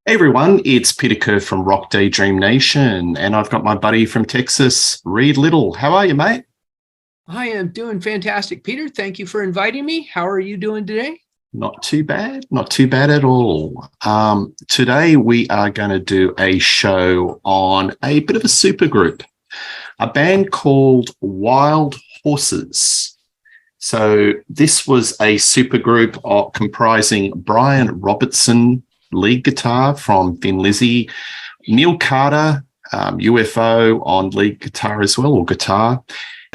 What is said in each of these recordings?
Hey everyone, it's Peter Kerr from Daydream Nation, and I've got my buddy from Texas, Reed Little. How are you, mate? I am doing fantastic, Peter. Thank you for inviting me. How are you doing today? Not too bad, not too bad at all. Today we are going to do a show on a bit of a supergroup, a band called Wild Horses. So this was a supergroup comprising Brian Robertson, lead guitar from Thin Lizzy, Neil Carter, UFO on lead guitar as well, or guitar,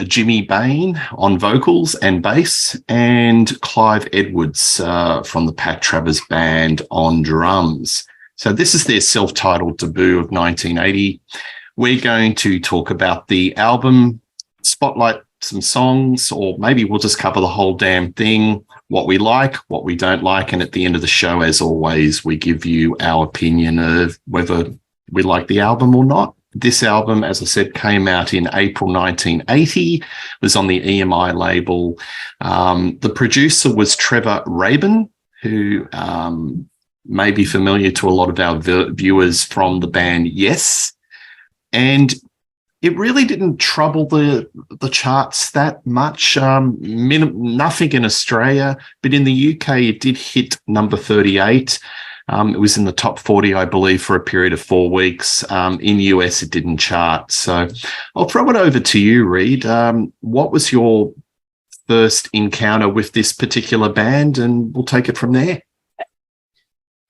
Jimmy Bain on vocals and bass, and Clive Edwards from the Pat Travers band on drums. So this is their self-titled debut of 1980. We're going to talk about the album, spotlight some songs, or maybe we'll just cover the whole damn thing, what we like, what we don't like, and at the end of the show, as always, we give you our opinion of whether we like the album or not. This album, as I said, came out in April 1980, was on the EMI label. The producer was Trevor Rabin, who may be familiar to a lot of our viewers from the band Yes. And it really didn't trouble the charts that much. Nothing in Australia, but in the UK, it did hit number 38. It was in the top 40, I believe, for a period of 4 weeks. In US, it didn't chart. So I'll throw it over to you, Reed. What was your first encounter with this particular band? And we'll take it from there.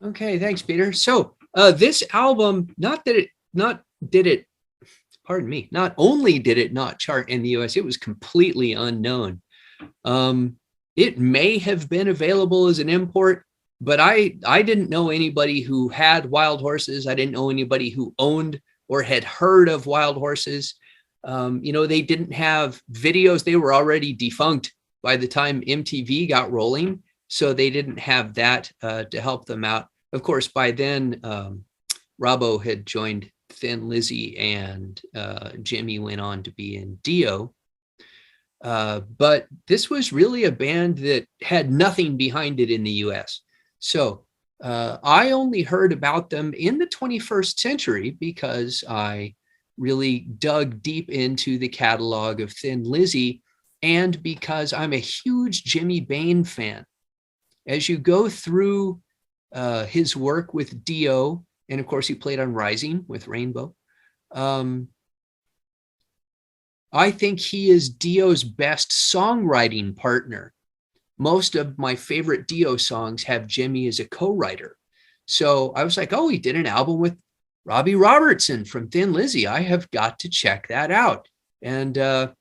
Okay, thanks, Peter. So this album, not only did it not chart in the US, it was completely unknown. It may have been available as an import, but I didn't know anybody who had Wild Horses. I didn't know anybody who owned or had heard of Wild Horses. They didn't have videos. They were already defunct by the time MTV got rolling, so they didn't have that to help them out. Of course, by then, Robbo had joined Thin Lizzy, and Jimmy went on to be in Dio. But this was really a band that had nothing behind it in the US. So I only heard about them in the 21st century because I really dug deep into the catalog of Thin Lizzy, and because I'm a huge Jimmy Bain fan. As you go through his work with Dio, and of course, he played on Rising with Rainbow. I think he is Dio's best songwriting partner. Most of my favorite Dio songs have Jimmy as a co-writer. So I was like, oh, he did an album with Robbie Robertson from Thin Lizzy. I have got to check that out. And the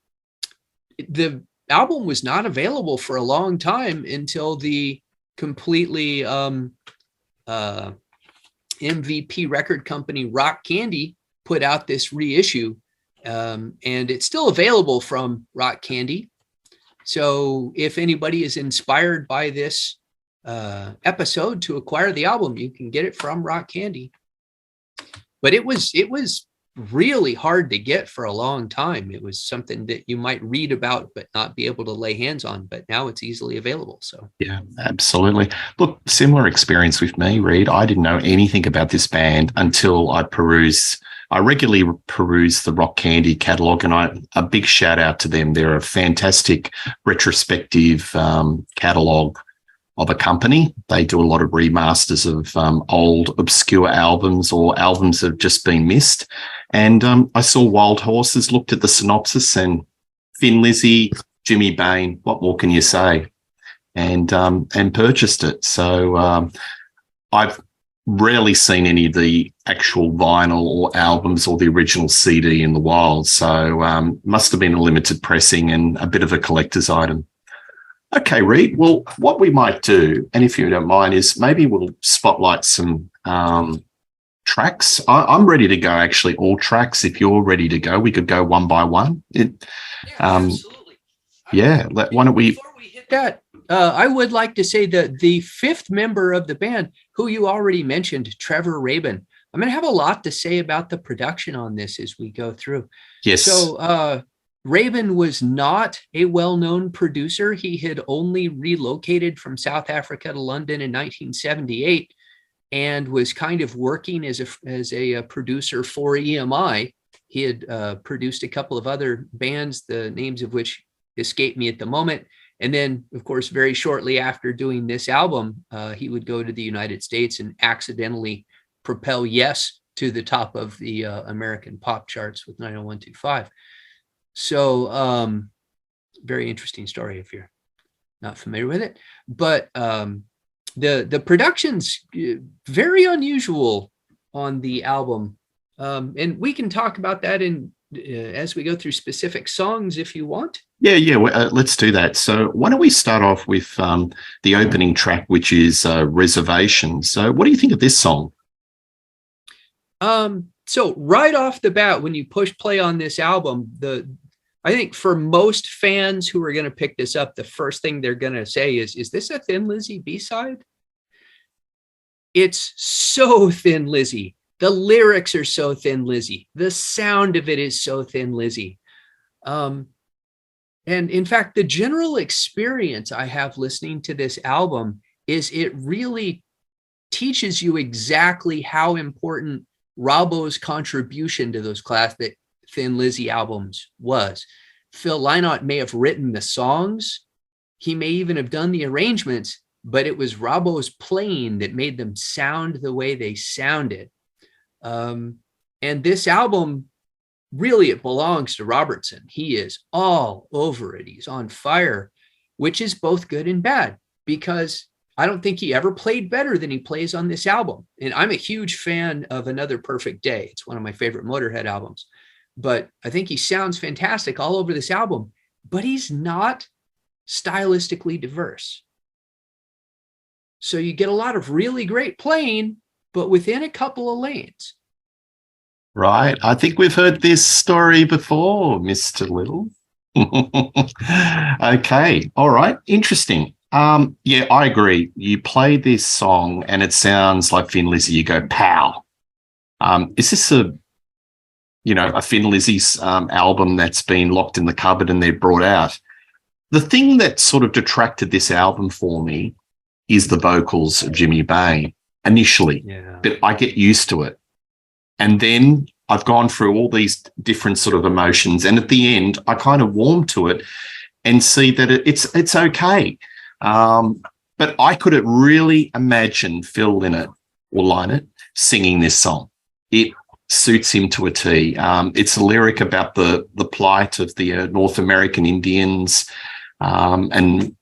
album was not available for a long time until the completely MVP record company Rock Candy put out this reissue, and it's still available from Rock Candy. So if anybody is inspired by this episode to acquire the album, you can get it from Rock Candy. But it was really hard to get for a long time. It was something that you might read about but not be able to lay hands on, but now it's easily available. So yeah, absolutely. Look, similar experience with me, Reed. I didn't know anything about this band until I regularly peruse the Rock Candy catalog, and a big shout out to them. They're a fantastic retrospective catalog of a company. They do a lot of remasters of old obscure albums or albums that have just been missed. And I saw Wild Horses, looked at the synopsis, and Thin Lizzy, Jimmy Bain, what more can you say? And purchased it. So I've rarely seen any of the actual vinyl or albums or the original CD in the wild. So must have been a limited pressing and a bit of a collector's item. Okay, Reed. Well, what we might do, and if you don't mind, is maybe we'll spotlight some tracks. I'm ready to go, actually, all tracks. If you're ready to go, we could go one by one. absolutely. Why don't we? Before we hit that, I would like to say that the fifth member of the band, who you already mentioned, Trevor Rabin, I'm going to have a lot to say about the production on this as we go through. Yes. So Rabin was not a well-known producer. He had only relocated from South Africa to London in 1978. and was kind of working as a producer for EMI. He had produced a couple of other bands, the names of which escape me at the moment. And then, of course, very shortly after doing this album, he would go to the United States and accidentally propel Yes to the top of the American pop charts with 90125. So very interesting story if you're not familiar with it. But the production's very unusual on the album. And we can talk about that as we go through specific songs if you want. Yeah. Let's do that. So why don't we start off with the opening track, which is Reservation. So what do you think of this song? So right off the bat, when you push play on this album, I think for most fans who are going to pick this up, the first thing they're going to say is this a Thin Lizzy B-side? It's so Thin Lizzy. The lyrics are so Thin Lizzy. The sound of it is so Thin Lizzy. And in fact, the general experience I have listening to this album is it really teaches you exactly how important Robbo's contribution to those classic Thin Lizzy albums was. Phil Lynott may have written the songs. He may even have done the arrangements, but it was Robbo's playing that made them sound the way they sounded. And this album, really, it belongs to Robertson. He is all over it. He's on fire, which is both good and bad, because I don't think he ever played better than he plays on this album. And I'm a huge fan of Another Perfect Day. It's one of my favorite Motorhead albums. But I think he sounds fantastic all over this album, but he's not stylistically diverse. So you get a lot of really great playing, but within a couple of lanes. Right. I think we've heard this story before, Mr. Little. Okay. All right. Interesting. Yeah, I agree. You play this song and it sounds like Thin Lizzy. You go, pow. Is this a Thin Lizzy's album that's been locked in the cupboard and they're brought out? The thing that sort of detracted this album for me is the vocals of Jimmy Bain initially, but I get used to it. And then I've gone through all these different sort of emotions. And at the end, I kind of warm to it and see that it's okay. But I could really imagine Phil Lynott singing this song. It suits him to a T. It's a lyric about the plight of the North American Indians, and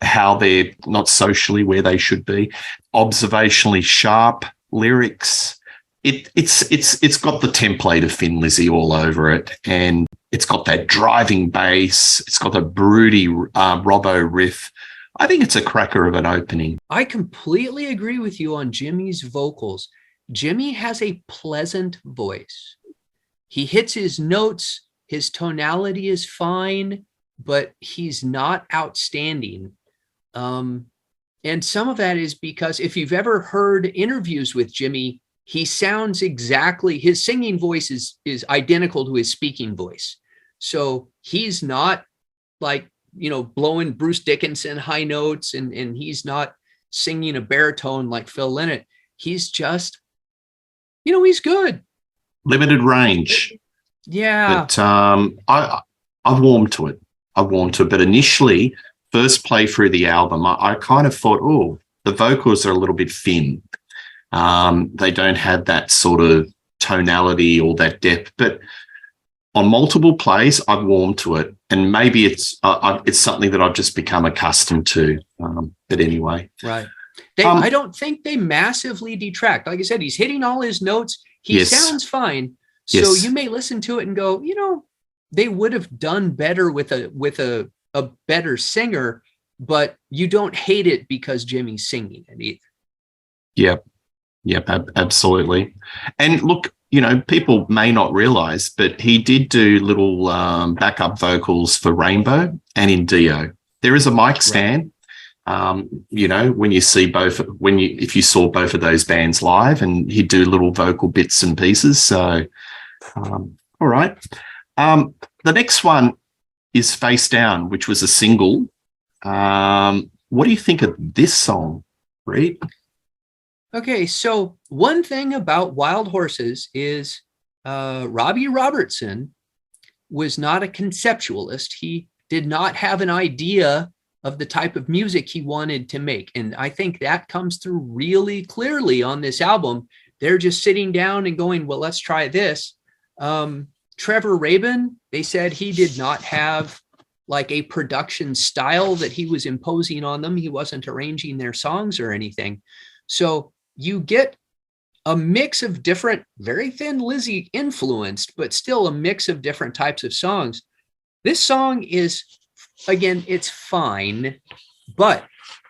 how they're not socially where they should be. Observationally sharp lyrics. It's got the template of Thin Lizzy all over it, and it's got that driving bass. It's got a broody Robbo riff. I think it's a cracker of an opening. I completely agree with you on Jimmy's vocals. Jimmy has a pleasant voice. He hits his notes. His tonality is fine, but he's not outstanding. And some of that is because if you've ever heard interviews with Jimmy, he sounds exactly, his singing voice is identical to his speaking voice. So he's not like, blowing Bruce Dickinson high notes, and he's not singing a baritone like Phil Lynott. He's just, he's good. Limited range. Yeah. But I've warmed to it. But initially, first play through the album, I kind of thought, oh, the vocals are a little bit thin. They don't have that sort of tonality or that depth. But on multiple plays, I've warmed to it, and maybe it's something that I've just become accustomed to. But anyway, right. I don't think they massively detract. Like I said, he's hitting all his notes. He sounds fine. So you may listen to it and go, they would have done better with a better singer, but you don't hate it because Jimmy's singing it either. Yep, absolutely. And look, people may not realize, but he did do little backup vocals for Rainbow and in Dio. There is a mic stand. When you see if you saw both of those bands live, and he'd do little vocal bits and pieces. So, all right. The next one is Face Down, which was a single. What do you think of this song, Reed? Okay, so one thing about Wild Horses is Robbie Robertson was not a conceptualist. He did not have an idea of the type of music he wanted to make. And I think that comes through really clearly on this album. They're just sitting down and going, well, let's try this. Trevor Rabin, they said he did not have like a production style that he was imposing on them. He wasn't arranging their songs or anything. So you get a mix of different, very thin Lizzy influenced, but still a mix of different types of songs. This song is, again, it's fine, but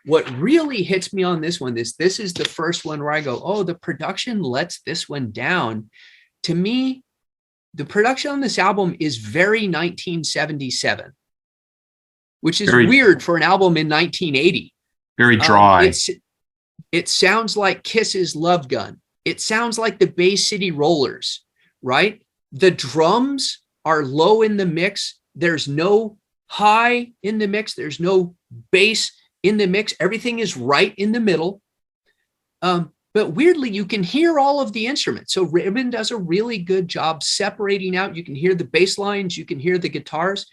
what really hits me on this one is this is the first one where I go, oh, the production lets this one down. To me, the production on this album is very 1977, which is weird for an album in 1980. Very dry. It sounds like Kiss's Love Gun. It sounds like the Bay City Rollers, right? The drums are low in the mix. There's no high in the mix. There's no bass in the mix. Everything is right in the middle. But weirdly, you can hear all of the instruments. So Rabin does a really good job separating out. You can hear the bass lines. You can hear the guitars.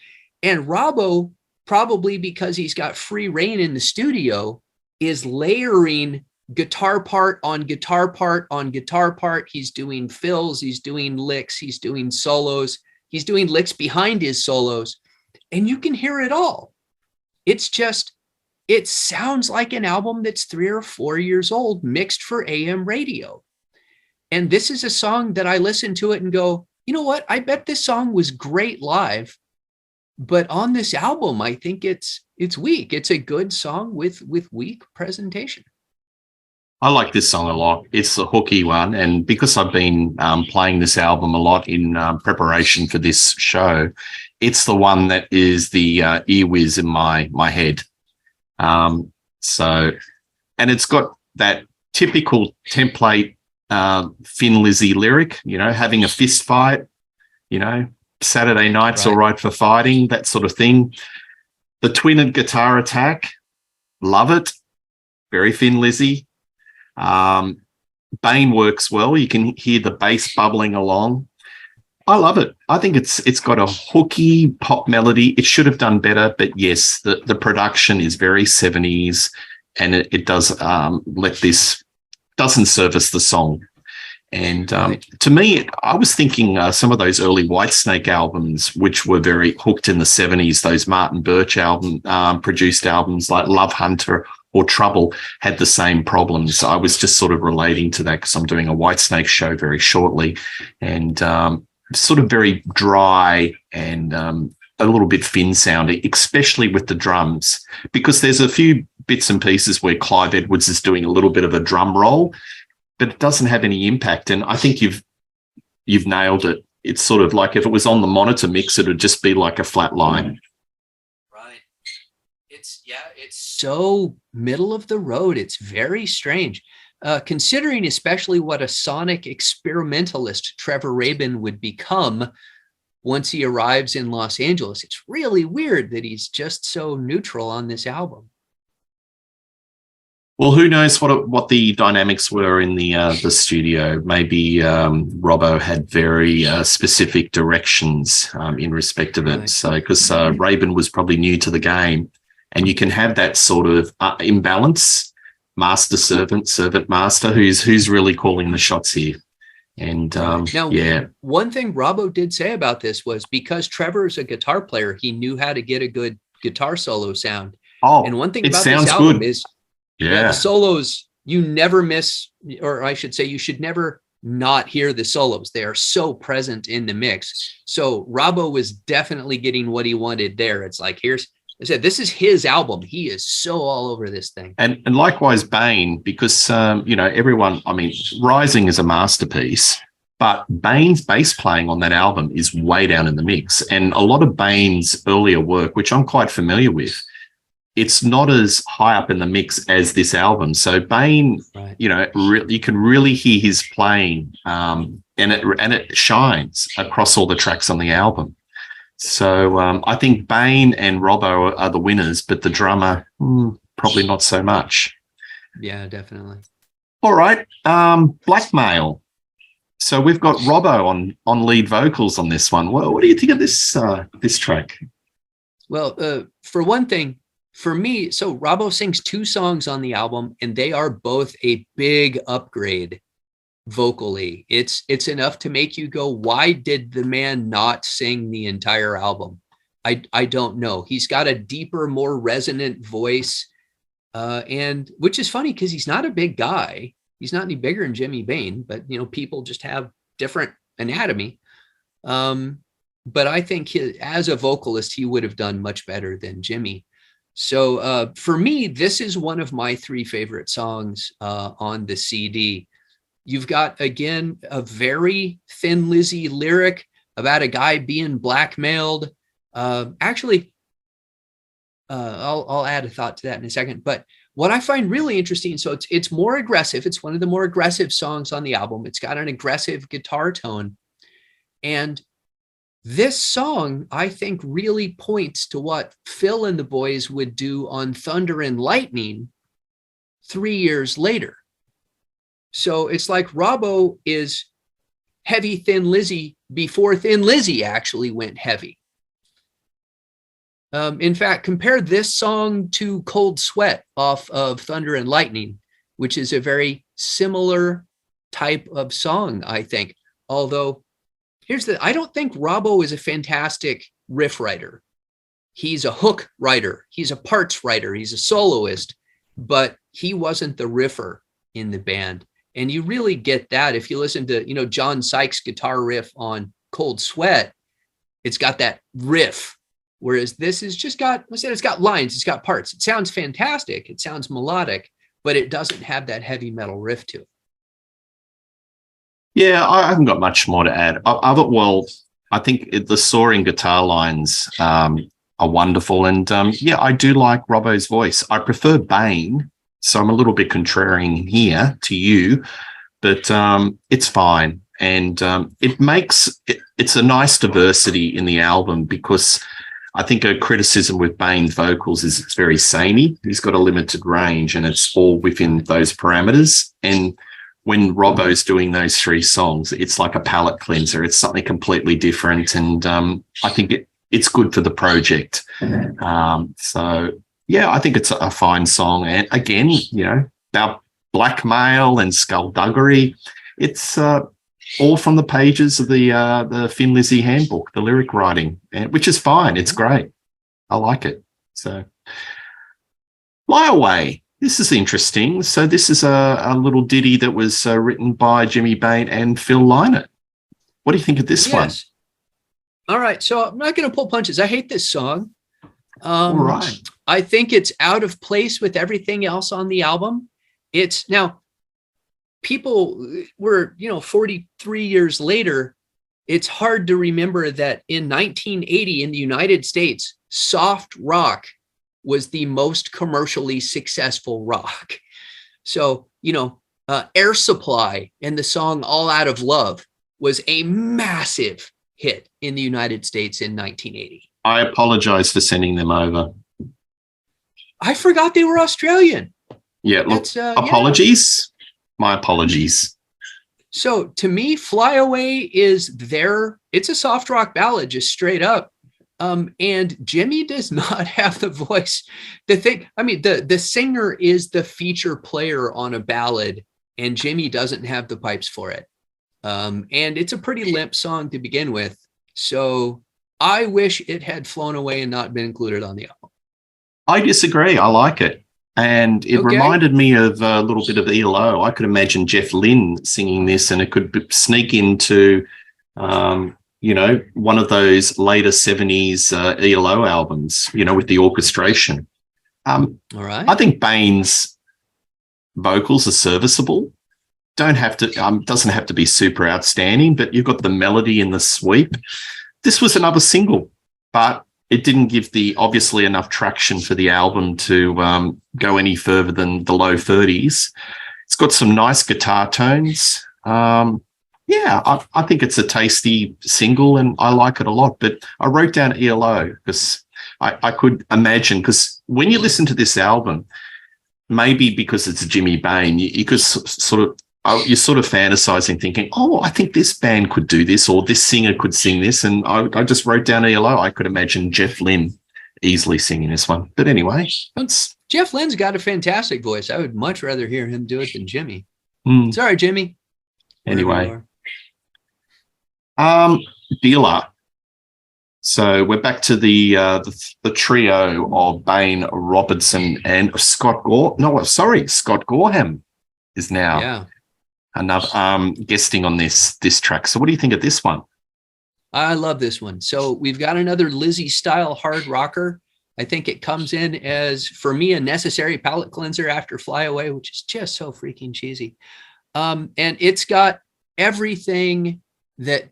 And Robbo, probably because he's got free reign in the studio, is layering guitar part on guitar part on guitar part. He's doing fills, he's doing licks, he's doing solos, he's doing licks behind his solos, and you can hear it all. It's just, it sounds like an album that's 3 or 4 years old, mixed for AM radio. And this is a song that I listen to it and go, you know what? I bet this song was great live, but on this album, I think it's weak. It's a good song with weak presentation. I like this song a lot. It's a hooky one. And because I've been playing this album a lot in preparation for this show, it's the one that is the earwiz in my head. And it's got that typical template Thin Lizzy lyric, having a fist fight, Saturday night's all right for fighting, that sort of thing. The twinned guitar attack, love it. Very Thin Lizzy. Bain works well. You can hear the bass bubbling along. I love it. I think it's got a hooky pop melody. It should have done better, but yes, the production is very 70s, and it does doesn't service the song. And to me, I was thinking some of those early Whitesnake albums, which were very hooked in the 70s, those Martin Birch produced albums like Love Hunter or Trouble, had the same problems. I was just sort of relating to that because I'm doing a Whitesnake show very shortly, and sort of very dry and a little bit thin sounding, especially with the drums, because there's a few bits and pieces where Clive Edwards is doing a little bit of a drum roll, but it doesn't have any impact. And I think you've nailed it. It's sort of like if it was on the monitor mix, it would just be like a flat line. Right. It's so middle of the road. It's very strange. Considering especially what a sonic experimentalist Trevor Rabin would become once he arrives in Los Angeles. It's really weird that he's just so neutral on this album. Well, who knows what the dynamics were in the studio? Maybe Robbo had very specific directions in respect of it. Right. So, because Rabin was probably new to the game, and you can have that sort of imbalance, master servant, servant master, who's really calling the shots here. And one thing Robbo did say about this was because Trevor is a guitar player, he knew how to get a good guitar solo sound. Oh, and one thing about this album is. Yeah, the solos, you never miss, or I should say, you should never not hear the solos. They are so present in the mix. So Robbo was definitely getting what he wanted there. It's like, this is his album. He is so all over this thing. And likewise, Bain, because, everyone, Rising is a masterpiece, but Bain's bass playing on that album is way down in the mix. And a lot of Bain's earlier work, which I'm quite familiar with, it's not as high up in the mix as this album. So Bain, right. You can really hear his playing, and it shines across all the tracks on the album. So I think Bain and Robbo are the winners, but the drummer, probably not so much. Yeah, definitely. All right. Blackmail. So we've got Robbo on lead vocals on this one. Well, what do you think of this track? Well, for one thing, for me, so Robbo sings 2 songs on the album, and they are both a big upgrade vocally. It's enough to make you go, why did the man not sing the entire album? I don't know. He's got a deeper, more resonant voice, and which is funny because he's not a big guy. He's not any bigger than Jimmy Bain, but people just have different anatomy. But I think as a vocalist, he would have done much better than Jimmy. So for me, this is one of my 3 favorite songs on the CD. You've got, again, a very Thin Lizzy lyric about a guy being blackmailed. Actually, I'll add a thought to that in a second. But what I find really interesting, so it's more aggressive. It's one of the more aggressive songs on the album. It's got an aggressive guitar tone. And this song, I think, really points to what Phil and the boys would do on Thunder and Lightning 3 years later. So it's like Robbo is heavy Thin Lizzy before Thin Lizzy actually went heavy. In fact, compare this song to Cold Sweat off of Thunder and Lightning, which is a very similar type of song, I think. Although, I don't think Robbo is a fantastic riff writer. He's a hook writer. He's a parts writer. He's a soloist, but he wasn't the riffer in the band. And you really get that if you listen to, John Sykes' guitar riff on Cold Sweat. It's got that riff. Whereas this is just it's got lines, it's got parts. It sounds fantastic. It sounds melodic, but it doesn't have that heavy metal riff to it. Yeah, I haven't got much more to add. I think the soaring guitar lines are wonderful. And I do like Robbo's voice. I prefer Bain, so I'm a little bit contrarian here to you, but it's fine. And it's a nice diversity in the album, because I think a criticism with Bain's vocals is it's very samey. He's got a limited range, and it's all within those parameters. And when Robbo's doing those 3 songs, it's like a palate cleanser. It's something completely different, and I think it's good for the project. I think it's a fine song. And again, about blackmail and skullduggery, it's all from the pages of the Thin Lizzy handbook, the lyric writing, which is fine. It's great. I like it. So, Lie Away. This is interesting. So this is a little ditty that was written by Jimmy Bain and Phil Lynott. What do you think of this one? All right. So I'm not going to pull punches. I hate this song. All right. I think it's out of place with everything else on the album. People were, 43 years later, it's hard to remember that in 1980 in the United States, soft rock was the most commercially successful rock. So, Air Supply and the song All Out of Love was a massive hit in the United States in 1980. I apologize for sending them over. I forgot they were Australian. Yeah, look, apologies. Yeah. My apologies. So to me, Fly Away it's a soft rock ballad, just straight up. And Jimmy does not have the voice. The singer is the feature player on a ballad, and Jimmy doesn't have the pipes for it. And it's a pretty limp song to begin with. So I wish it had flown away and not been included on the album. I disagree. I like it. And it reminded me of a little bit of ELO. I could imagine Jeff Lynne singing this, and it could sneak into, one of those later 70s ELO albums, with the orchestration. All right. I think Bain's vocals are serviceable. Doesn't have to be super outstanding, but you've got the melody and the sweep. This was another single, but it didn't give obviously enough traction for the album to go any further than the low 30s. It's got some nice guitar tones. I think it's a tasty single, and I like it a lot. But I wrote down ELO because I could imagine, because when you listen to this album, maybe because it's Jimmy Bain, you could sort of, you're sort of fantasizing, thinking, oh, I think this band could do this, or this singer could sing this. And I just wrote down ELO. I could imagine Jeff Lynne easily singing this one. But anyway, Jeff Lynne's got a fantastic voice. I would much rather hear him do it than Jimmy. Sorry, Jimmy. Anyway, Dealer. So we're back to the trio of Bain, Robertson, and Scott Gorham is now another guesting on this track. So what do you think of this one? I love this one. So we've got another Lizzy style hard rocker. I think it comes in as, for me, a necessary palate cleanser after Fly Away, which is just so freaking cheesy. And it's got everything that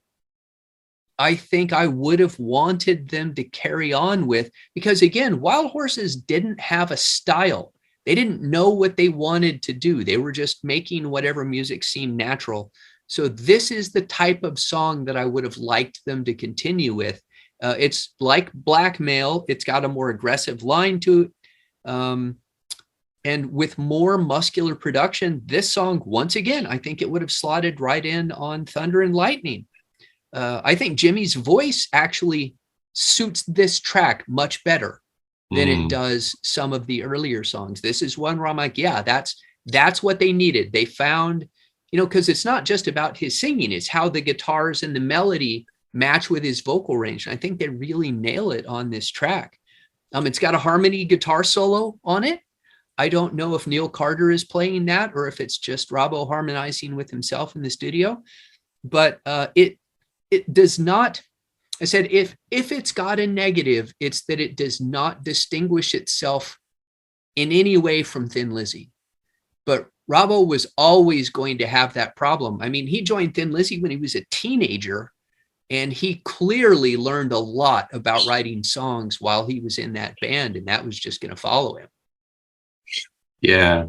I think I would have wanted them to carry on with, because again, Wild Horses didn't have a style. They didn't know what they wanted to do. They were just making whatever music seemed natural. So this is the type of song that I would have liked them to continue with. It's like Blackmail. It's got a more aggressive line to it. And with more muscular production, this song, once again, I think it would have slotted right in on Thunder and Lightning. I think Jimmy's voice actually suits this track much better than it does some of the earlier songs. This is one where I'm like, yeah, that's what they needed. They found, because it's not just about his singing, it's how the guitars and the melody match with his vocal range. And I think they really nail it on this track. It's got a harmony guitar solo on it. I don't know if Neil Carter is playing that or if it's just Robbo harmonizing with himself in the studio, but it does not, I said, if it's got a negative, it's that it does not distinguish itself in any way from Thin Lizzy. But Robbo was always going to have that problem. I mean, he joined Thin Lizzy when he was a teenager, and he clearly learned a lot about writing songs while he was in that band, and that was just going to follow him. Yeah.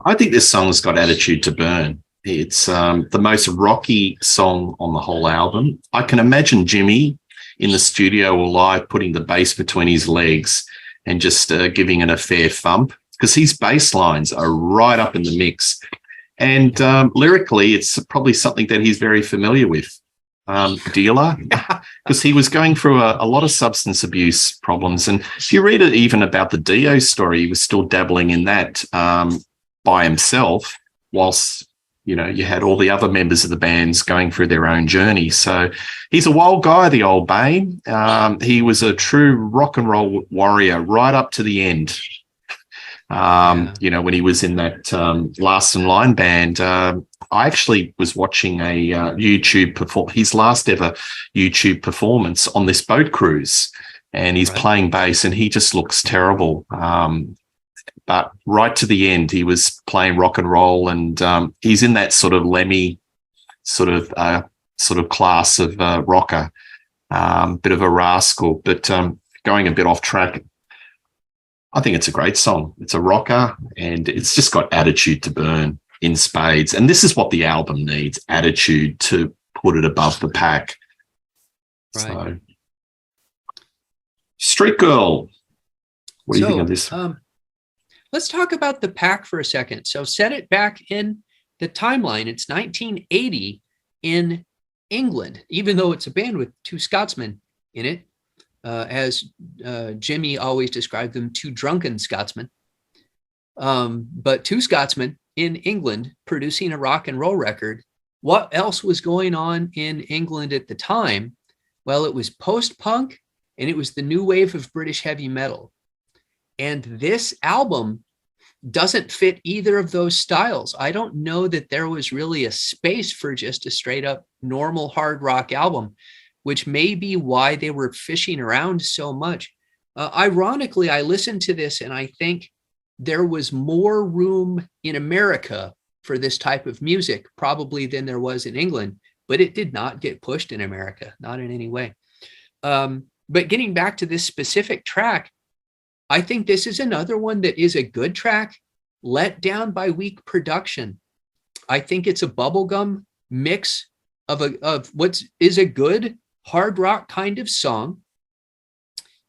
I think this song's got attitude to burn. It's the most rocky song on the whole album. I can imagine Jimmy in the studio or live putting the bass between his legs and just giving it a fair thump, because his bass lines are right up in the mix. And lyrically, it's probably something that he's very familiar with. Dealer, because he was going through a lot of substance abuse problems. And if you read it even about the Dio story, he was still dabbling in that by himself, whilst you had all the other members of the bands going through their own journey. So he's a wild guy, the old Bain. He was a true rock and roll warrior right up to the end. When he was in that Last in Line band, I actually was watching a his last ever YouTube performance on this boat cruise, and he's playing bass, and he just looks terrible. But right to the end, he was playing rock and roll, and he's in that sort of Lemmy sort of class of rocker, bit of a rascal. But going a bit off track, I think it's a great song. It's a rocker, and it's just got attitude to burn in spades. And this is what the album needs, attitude to put it above the pack. Right. So, Street Girl, what do you think of this? Let's talk about the pack for a second. So set it back in the timeline. It's 1980 in England, even though it's a band with two Scotsmen in it. As Jimmy always described them, two drunken Scotsmen. But two Scotsmen in England producing a rock and roll record. What else was going on in England at the time? Well, it was post-punk, and it was the new wave of British heavy metal. And this album doesn't fit either of those styles. I don't know that there was really a space for just a straight up normal hard rock album, which may be why they were fishing around so much. Ironically, I listened to this and I think there was more room in America for this type of music probably than there was in England, but it did not get pushed in America, not in any way. But getting back to this specific track, I think this is another one that is a good track, let down by weak production. I think it's a bubblegum mix of what is a good hard rock kind of song.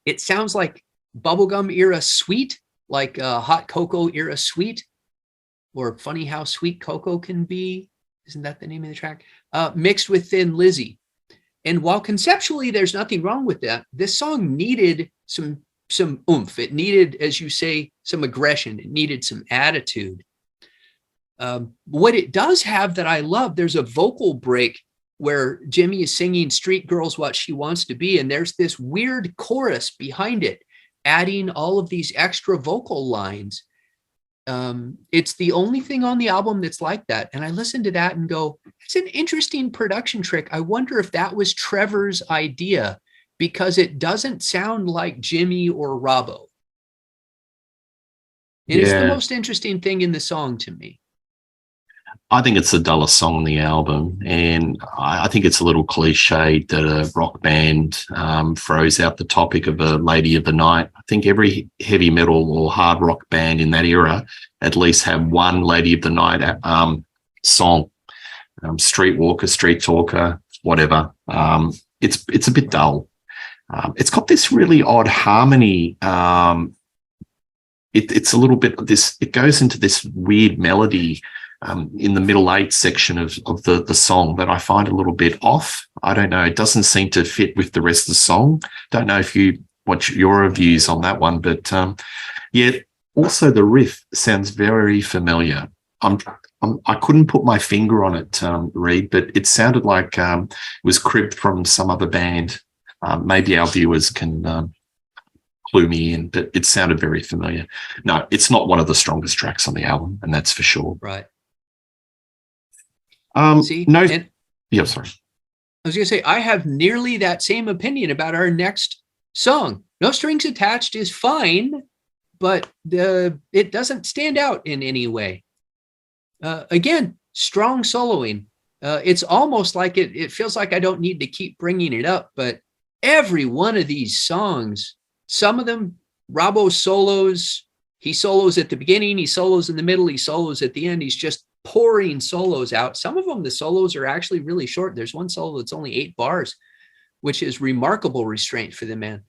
It sounds like bubblegum era Sweet like hot cocoa era sweet, or funny how sweet cocoa can be. Isn't that the name of the track? Mixed with Thin Lizzy. And while conceptually there's nothing wrong with that, this song needed some oomph. It needed, as you say, some aggression. It needed some attitude. What it does have that I love, there's a vocal break where Jimmy is singing Street Girl's What She Wants to Be, and there's this weird chorus behind it, adding all of these extra vocal lines. It's the only thing on the album that's like that. And I listen to that and go, it's an interesting production trick. I wonder if that was Trevor's idea, because it doesn't sound like Jimmy or Robbo. And it's the most interesting thing in the song to me. I think it's the dullest song on the album, and I think it's a little cliched that a rock band throws out the topic of a lady of the night. I think every heavy metal or hard rock band in that era at least had one lady of the night song, streetwalker, street talker, whatever. It's a bit dull. It's got this really odd harmony. It's a little bit this. It goes into this weird melody in the middle 8 section of the song that I find a little bit off. I don't know. It doesn't seem to fit with the rest of the song. Don't know if what your views on that one, but yet also the riff sounds very familiar. I couldn't put my finger on it, Reed, but it sounded like it was cribbed from some other band. Maybe our viewers can clue me in, but it sounded very familiar. No, it's not one of the strongest tracks on the album, and that's for sure. Right. Sorry. I was going to say, I have nearly that same opinion about our next song. No Strings Attached is fine, but it doesn't stand out in any way. Again, strong soloing. It's almost like it feels like I don't need to keep bringing it up, but every one of these songs, some of them, Robbo solos, he solos at the beginning, he solos in the middle, he solos at the end. He's just pouring solos out. Some of them, the solos are actually really short. There's one solo that's only 8 bars, which is remarkable restraint for the man.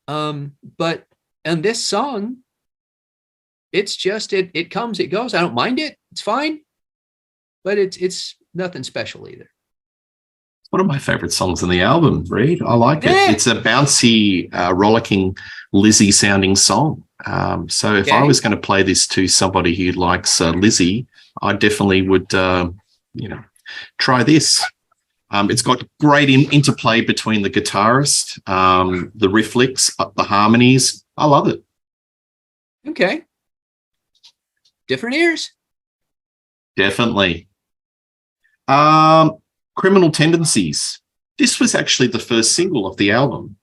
But in this song, it's just, it comes, it goes. I don't mind it. It's fine, but it's nothing special either. It's one of my favorite songs on the album, Reed. I like it. It's a bouncy, rollicking, Lizzy sounding song. So if I was going to play this to somebody who likes Lizzy, I definitely would, try this. It's got great interplay between the guitarist, the riff licks, the harmonies. I love it. Okay. Different ears. Definitely. Criminal Tendencies. This was actually the first single of the album.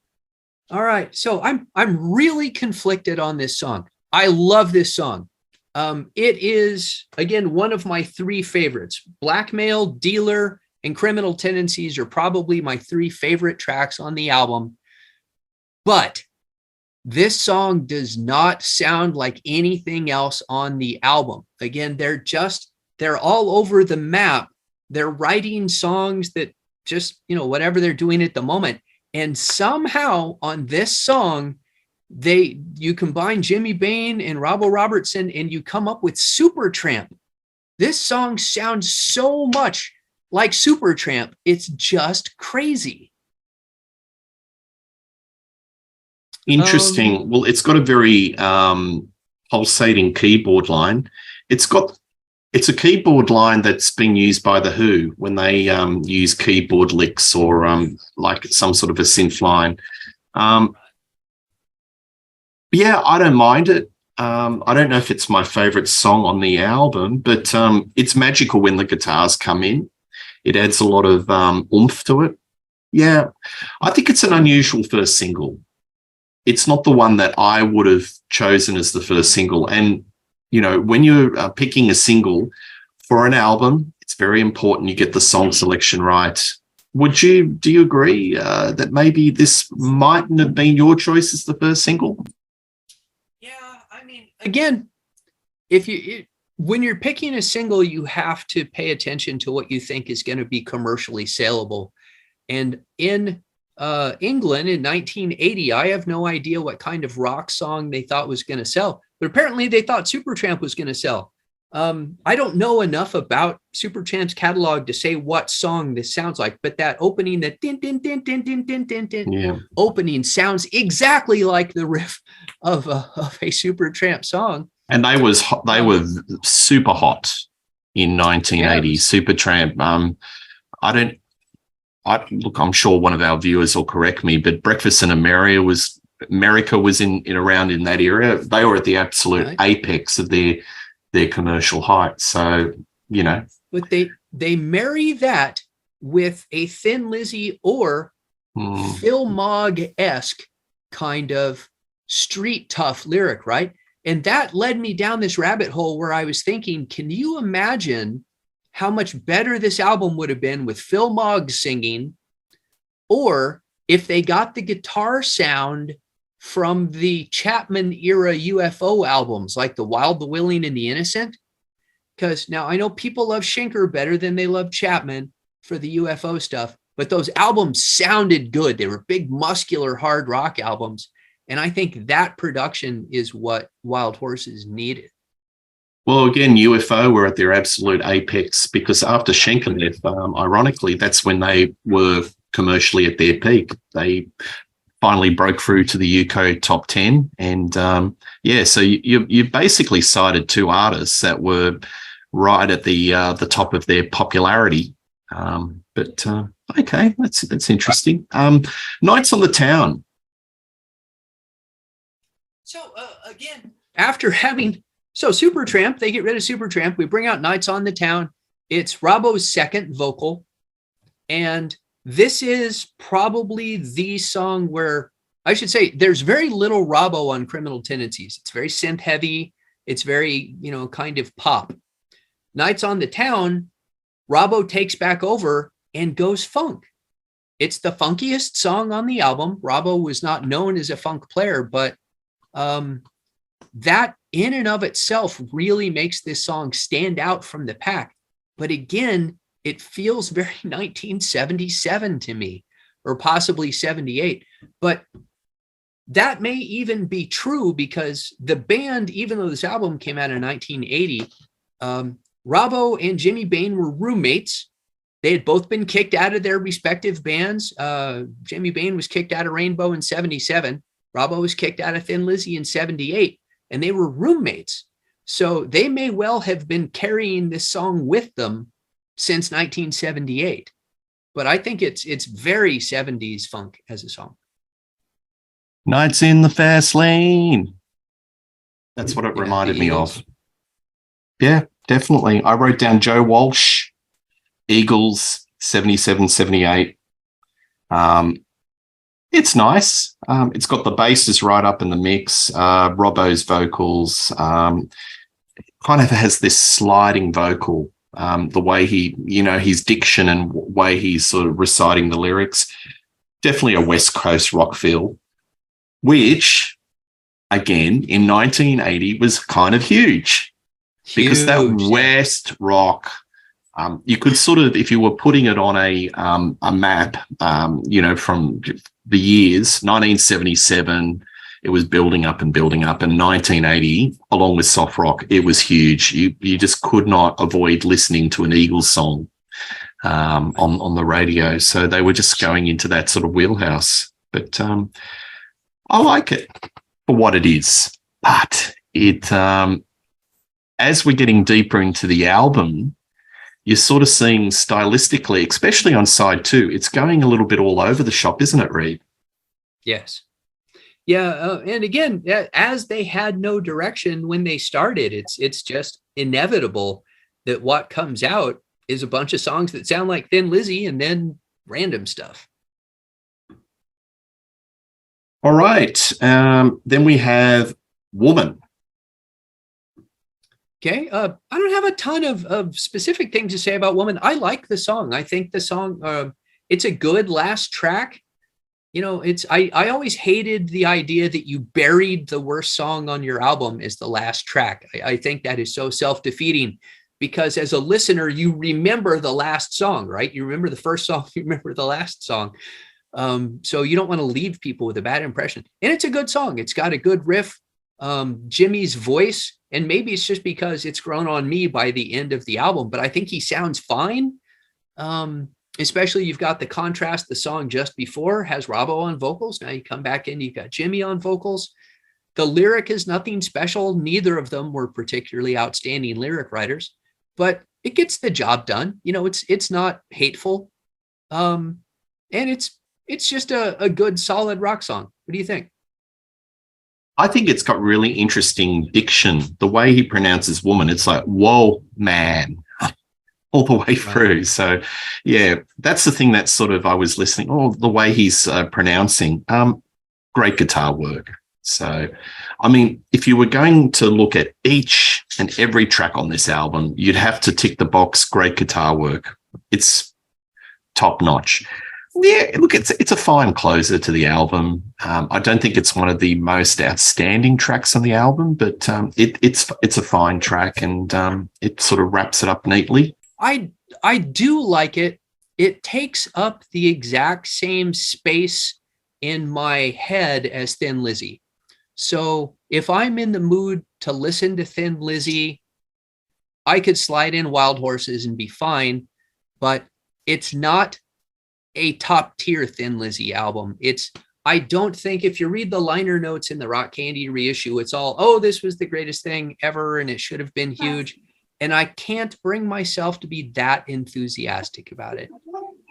All right. So I'm really conflicted on this song. I love this song. It is, again, one of my 3 favorites. Blackmail, Dealer, and Criminal Tendencies are probably my 3 favorite tracks on the album. But this song does not sound like anything else on the album. Again, they're all over the map. They're writing songs that just, whatever they're doing at the moment. And somehow on this song, you combine Jimmy Bain and Robertson, and you come up with Supertramp. This song sounds so much like Supertramp. It's just crazy. Interesting. Well, it's got a very pulsating keyboard line. It's a keyboard line that's been used by The Who when they use keyboard licks or like some sort of a synth line. Yeah, I don't mind it. I don't know if it's my favorite song on the album, but it's magical when the guitars come in. It adds a lot of oomph to it. Yeah, I think it's an unusual first single. It's not the one that I would have chosen as the first single. And, when you're picking a single for an album, it's very important you get the song selection right. Do you agree that maybe this mightn't have been your choice as the first single? Yeah, I mean, again, when you're picking a single, you have to pay attention to what you think is going to be commercially saleable. And in England in 1980, I have no idea what kind of rock song they thought was going to sell, but apparently they thought Supertramp was going to sell. I don't know enough about Supertramp's catalog to say what song this sounds like, but that opening, that din din din din din din din din opening sounds exactly like the riff of a Supertramp song. And they were super hot in 1980. Supertramp. Look, I'm sure one of our viewers will correct me, but Breakfast in America was around in that area. They were at the absolute apex of their commercial height. So, but they marry that with a Thin Lizzy or Phil Mogg-esque kind of street tough lyric, right? And that led me down this rabbit hole where I was thinking, can you imagine how much better this album would have been with Phil Mogg singing, or if they got the guitar sound from the Chapman era UFO albums, like The Wild, the Willing, and the Innocent? Because now I know people love Schenker better than they love Chapman for the UFO stuff, but those albums sounded good. They were big, muscular, hard rock albums. And I think that production is what Wild Horses needed. Well, again, UFO were at their absolute apex because after Schenker left, ironically, that's when they were commercially at their peak. They finally broke through to the UK top 10. And so you basically cited two artists that were right at the top of their popularity. Okay, that's interesting. Nights on the Town. So again, after having Supertramp, they get rid of Supertramp. We bring out Nights on the Town. It's Robbo's second vocal. And this is probably the song where I should say there's very little Robbo on Criminal Tendencies. It's very synth heavy. It's very, kind of pop. Nights on the Town, Robbo takes back over and goes funk. It's the funkiest song on the album. Robbo was not known as a funk player, but that in and of itself really makes this song stand out from the pack. But again, it feels very 1977 to me, or possibly 78. But that may even be true because the band, even though this album came out in 1980, Robbo and Jimmy Bain were roommates. They had both been kicked out of their respective bands. Jimmy Bain was kicked out of Rainbow in 77. Robbo was kicked out of Thin Lizzy in 78, and they were roommates. So they may well have been carrying this song with them since 1978. But I think it's very 70s funk as a song. Nights in the Fast Lane. That's what it reminded me of. Yeah, definitely. I wrote down Joe Walsh, Eagles, 77, 78. It's nice. It's got the basses right up in the mix. Robbo's vocals kind of has this sliding vocal. The way he, his diction and way he's sort of reciting the lyrics. Definitely a West Coast rock feel, which, again, in 1980 was kind of huge. Because that West rock, you could sort of, if you were putting it on a map, from the years, 1977, it was building up and building up. And 1980, along with soft rock, it was huge. You just could not avoid listening to an Eagles song on the radio. So they were just going into that sort of wheelhouse. But I like it for what it is. But it, as we're getting deeper into the album, you're sort of seeing stylistically, especially on side 2, it's going a little bit all over the shop, isn't it, Reed? Yes. Yeah. And again, as they had no direction when they started, it's just inevitable that what comes out is a bunch of songs that sound like Thin Lizzy and then random stuff. All right. Then we have Woman. Okay. I don't have a ton of specific things to say about Woman. I like the song. I think the song, it's a good last track. I always hated the idea that you buried the worst song on your album as the last track. I think that is so self-defeating because as a listener, you remember the last song, right? You remember the first song, you remember the last song. So you don't want to leave people with a bad impression. And it's a good song. It's got a good riff. Jimmy's voice, and maybe it's just because it's grown on me by the end of the album, but I think he sounds fine. Especially you've got the contrast. The song just before has Robbo on vocals. Now you come back in, you've got Jimmy on vocals. The lyric is nothing special. Neither of them were particularly outstanding lyric writers, but it gets the job done. You know, it's not hateful. And it's just a good, solid rock song. What do you think? I think it's got really interesting diction. The way he pronounces woman, it's like, whoa, man, all the way through. So, yeah, that's the thing that sort of I was listening. Oh, the way he's pronouncing. Great guitar work. So, I mean, if you were going to look at each and every track on this album, you'd have to tick the box, great guitar work. It's top notch. Yeah, look, it's a fine closer to the album. I don't think it's one of the most outstanding tracks on the album, but it's a fine track, and it sort of wraps it up neatly. I do like it. It takes up the exact same space in my head as Thin Lizzy. So if I'm in the mood to listen to Thin Lizzy, I could slide in Wild Horses and be fine, but it's not a top tier Thin Lizzy album. I don't think, if you read the liner notes in the Rock Candy reissue, it's all, oh, this was the greatest thing ever and it should have been huge. And I can't bring myself to be that enthusiastic about it.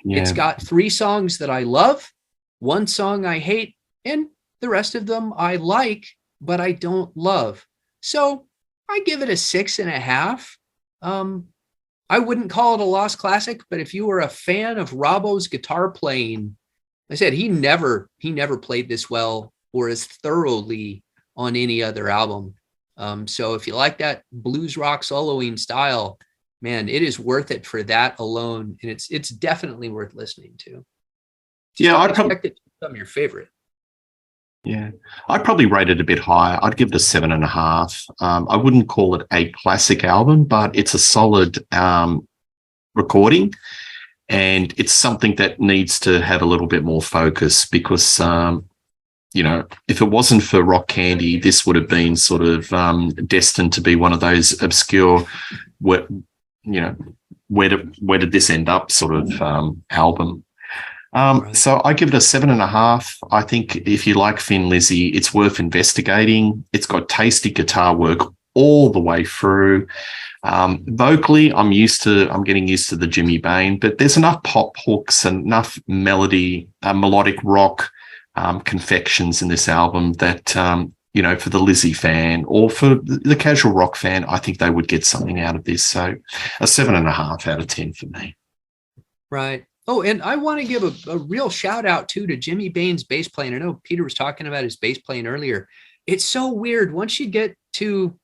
Yeah. It's got 3 songs that I love, 1 song I hate, and the rest of them I like, but I don't love. So I give it a 6.5. I wouldn't call it a lost classic, but if you were a fan of Robbo's guitar playing, I said he never played this well or as thoroughly on any other album. So if you like that blues rock soloing style, man, it is worth it for that alone, and it's definitely worth listening to. Yeah, I'd expect it to become your favorite. Yeah, I'd probably rate it a bit higher. I'd give it a 7.5. I wouldn't call it a classic album, but it's a solid recording, and it's something that needs to have a little bit more focus because, you know, if it wasn't for Rock Candy, this would have been sort of destined to be one of those obscure, where did this end up sort of album. Right. So I give it a 7.5. I think if you like Thin Lizzy, it's worth investigating. It's got tasty guitar work all the way through. Vocally, I'm getting used to the Jimmy Bain, but there's enough pop hooks and enough melodic rock confections in this album that, for the Lizzy fan or for the casual rock fan, I think they would get something out of this. So a 7.5 out of 10 for me. Right. Oh, and I want to give a real shout out to Jimmy Bain's bass playing. I know Peter was talking about his bass playing earlier. It's so weird. Once you get to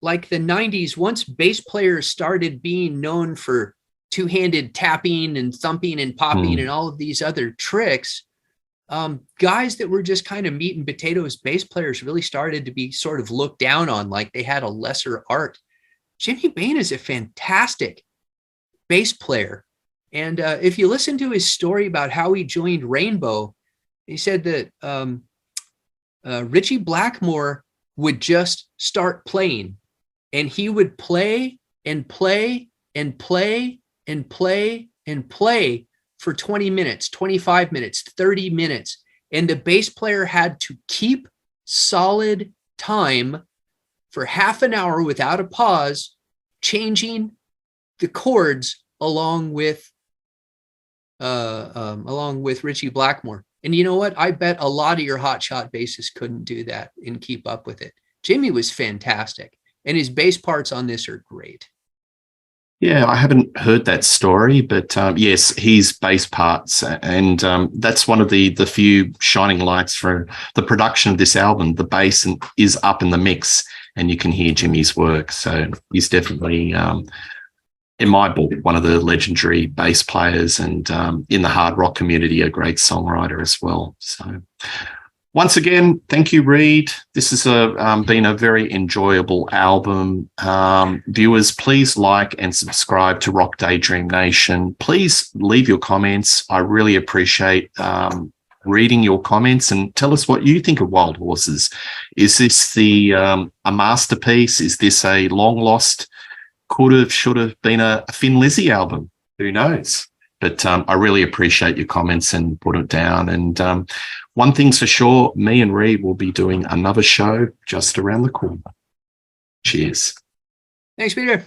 like the 90s, once bass players started being known for two-handed tapping and thumping and popping and all of these other tricks, guys that were just kind of meat and potatoes bass players really started to be sort of looked down on, like they had a lesser art. Jimmy Bain is a fantastic bass player. And if you listen to his story about how he joined Rainbow, he said that Ritchie Blackmore would just start playing, and he would play and play and play and play and play for 20 minutes, 25 minutes, 30 minutes. And the bass player had to keep solid time for half an hour without a pause, changing the chords along with Ritchie Blackmore. And you know what? I bet a lot of your hotshot bassists couldn't do that and keep up with it. Jimmy was fantastic, and his bass parts on this are great. Yeah, I haven't heard that story, but yes, his bass parts, and that's one of the few shining lights for the production of this album. The bass is up in the mix, and you can hear Jimmy's work. So he's definitely, in my book, one of the legendary bass players, and in the hard rock community, a great songwriter as well. So once again, thank you, Reed. This has been a very enjoyable album. Viewers, please like and subscribe to Rock Daydream Nation. Please leave your comments. I really appreciate reading your comments, and tell us what you think of Wild Horses. Is this a masterpiece? Is this a long lost, should have been a Thin Lizzy album? Who knows? But I really appreciate your comments and put it down. And one thing's for sure, me and Reed will be doing another show just around the corner. Cheers. Thanks, Peter.